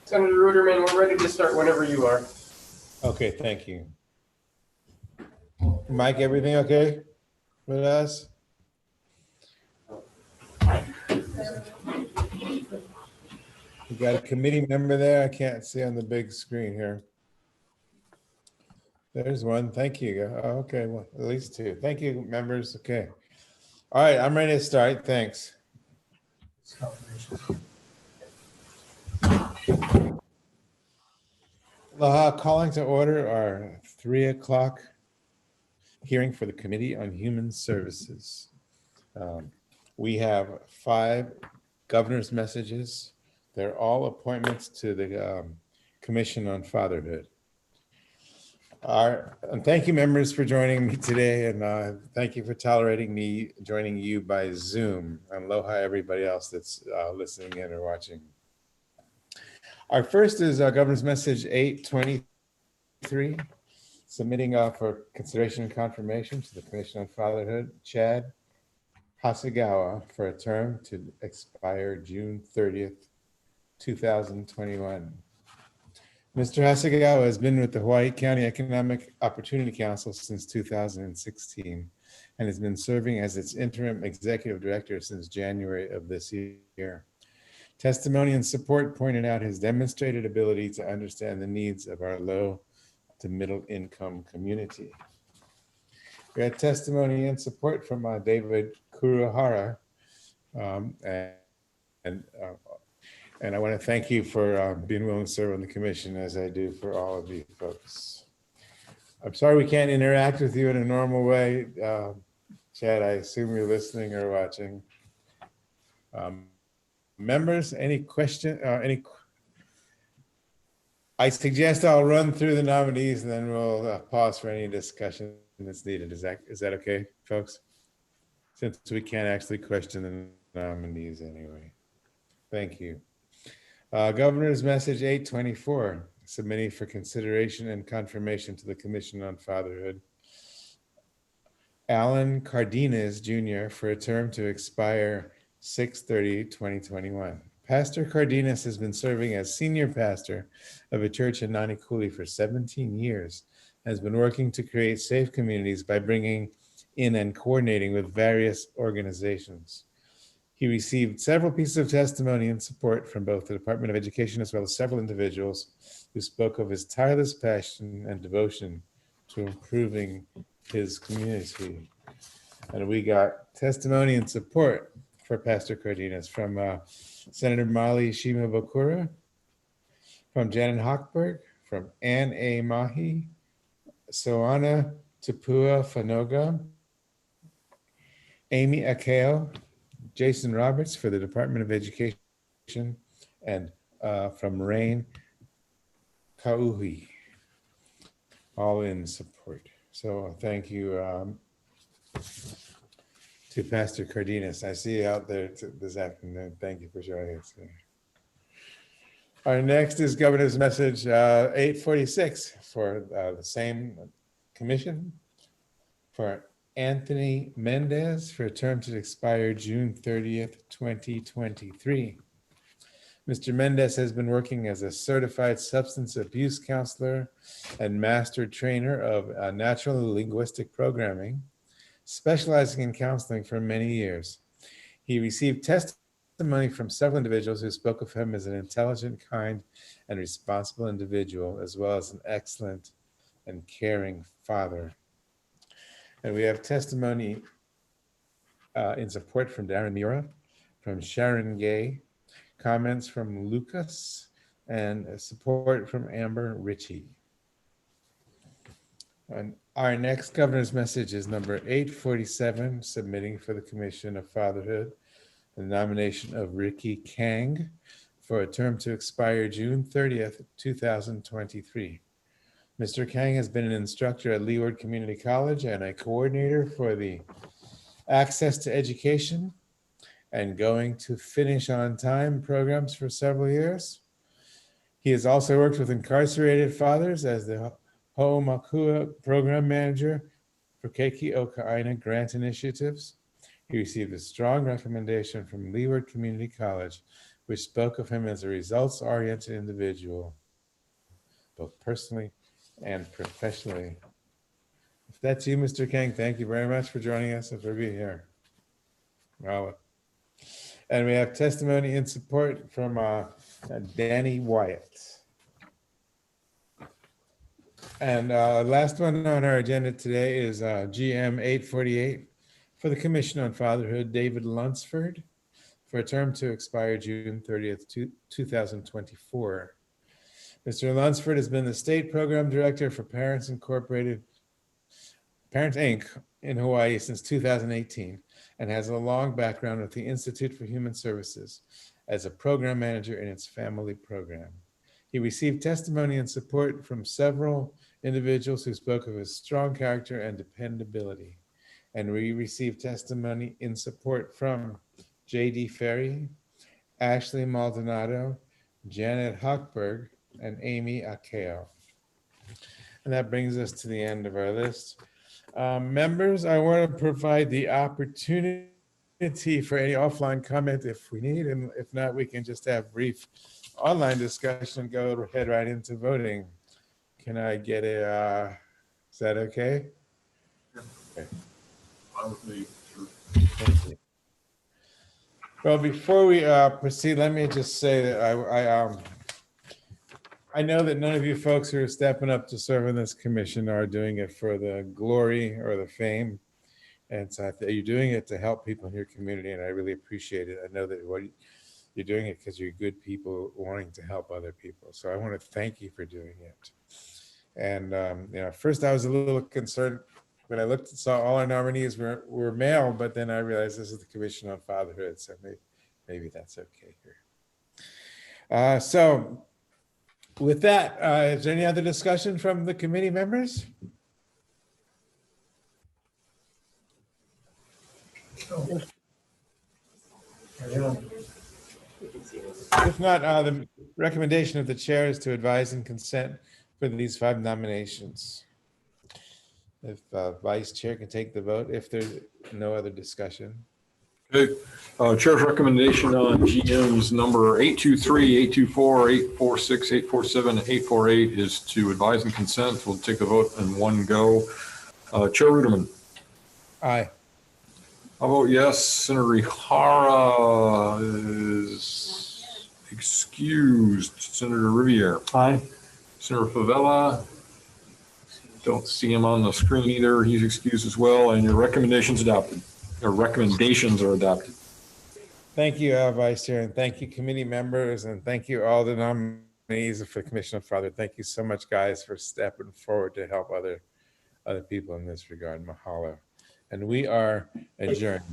Senator Ruderman, we're ready to start whenever you are. Okay, thank you. Mike, everything okay with us? We got a committee member there. I can't see on the big screen here. There's one. Thank you. Oh, okay, well, at least two. Thank you, members. Okay. All right, I'm ready to start. Thanks. Aloha, calling to order our 3 o'clock hearing for the Committee on Human Services. We have 5 governor's messages. They're all appointments to the Commission on Fatherhood. And thank you, members, for joining me today, and thank you for tolerating me joining you by Zoom. And aloha, everybody else that's listening in or watching. Our first is Governor's Message 823, submitting for consideration and confirmation to the Commission on Fatherhood, Chad Hasegawa, for a term to expire June 30th, 2021. Mr. Hasegawa has been with the Hawaii County Economic Opportunity Council since 2016 and has been serving as its interim executive director since January of this year. Testimony and support pointed out his demonstrated ability to understand the needs of our low to middle income community. We had testimony and support from David Kurohara, and I want to thank you for being willing to serve on the commission, as I do for all of you folks. I'm sorry we can't interact with you in a normal way. Chad, I assume you're listening or watching. Members, any question? I suggest I'll run through the nominees and then we'll pause for any discussion that's needed. Is that okay, folks? Since we can't actually question the nominees anyway. Thank you. Governor's Message 824, submitting for consideration and confirmation to the Commission on Fatherhood. Alan Cardenas Jr. for a term to expire 6/30/2021. Pastor Cardenas has been serving as senior pastor of a church in Nanikuli for 17 years and has been working to create safe communities by bringing in and coordinating with various organizations. He received several pieces of testimony and support from both the Department of Education as well as several individuals who spoke of his tireless passion and devotion to improving his community. And we got testimony and support for Pastor Cardenas from Senator Mali Shimabukuro, from Janet Hochberg, from Ann A. Mahi, Soana Tupua Fanoga, Amy Akeo, Jason Roberts for the Department of Education, and from Rain Kauhi, all in support. So thank you to Pastor Cardenas. I see you out there this afternoon. Thank you for joining us. Our next is Governor's Message 846 for the same commission for Anthony Mendez for a term to expire June 30th, 2023. Mr. Mendez has been working as a certified substance abuse counselor and master trainer of natural linguistic programming, specializing in counseling for many years. He received testimony from several individuals who spoke of him as an intelligent, kind, and responsible individual, as well as an excellent and caring father. And we have testimony in support from Darren Mura, from Sharon Gay, comments from Lucas, and support from Amber Ritchie. And our next Governor's Message is number 847, submitting for the Commission of Fatherhood, the nomination of Ricky Kang for a term to expire June 30th, 2023. Mr. Kang has been an instructor at Leeward Community College and a coordinator for the Access to Education and Going to Finish on Time programs for several years. He has also worked with incarcerated fathers as the Ho'omakua program manager for Keiki Oka'ina grant initiatives. He received a strong recommendation from Leeward Community College, which spoke of him as a results-oriented individual, both personally and professionally. If that's you, Mr. King, thank you very much for joining us and for being here. Well, and we have testimony and support from Danny Wyatt. And last one on our agenda today is GM 848 for the Commission on Fatherhood, David Lunsford, for a term to expire June 30th, 2024. Mr. Lunsford has been the State Program Director for Parents Incorporated, Parents Inc. in Hawaii since 2018 and has a long background with the Institute for Human Services as a program manager in its family program. He received testimony and support from several individuals who spoke of his strong character and dependability. And we received testimony in support from J.D. Ferry, Ashley Maldonado, Janet Hochberg, and Amy Akeo. And that brings us to the end of our list. Members, I want to provide the opportunity for any offline comment if we need, and if not, we can just have brief online discussion and go head right into voting. Can I get a, is that okay? Okay. Thank you. Well, before we proceed, let me just say that I know that none of you folks who are stepping up to serve in this commission are doing it for the glory or the fame. And so you're doing it to help people in your community, and I really appreciate it. I know that you're doing it because you're good people wanting to help other people. So I want to thank you for doing it. And first I was a little concerned when I looked and saw all our nominees were male, but then I realized this is the Commission on Fatherhood, so maybe that's okay here. So with that, is there any other discussion from the committee members? If not, the recommendation of the chair is to advise and consent for these 5 nominations. If vice chair can take the vote, if there's no other discussion. Okay, chair's recommendation on GM's number 823, 824, 846, 847, and 848 is to advise and consent. We'll take the vote in one go. Chair Ruderman. Aye. I vote yes. Senator Ihara is excused. Senator Riviere. Aye. Senator Favela. Don't see him on the screen either. He's excused as well. And your recommendation's adopted. Your recommendations are adopted. Thank you, Vice Chair, and thank you, committee members, and thank you all the nominees for the Commission of Father. Thank you so much, guys, for stepping forward to help other people in this regard. Mahalo. And we are adjourned.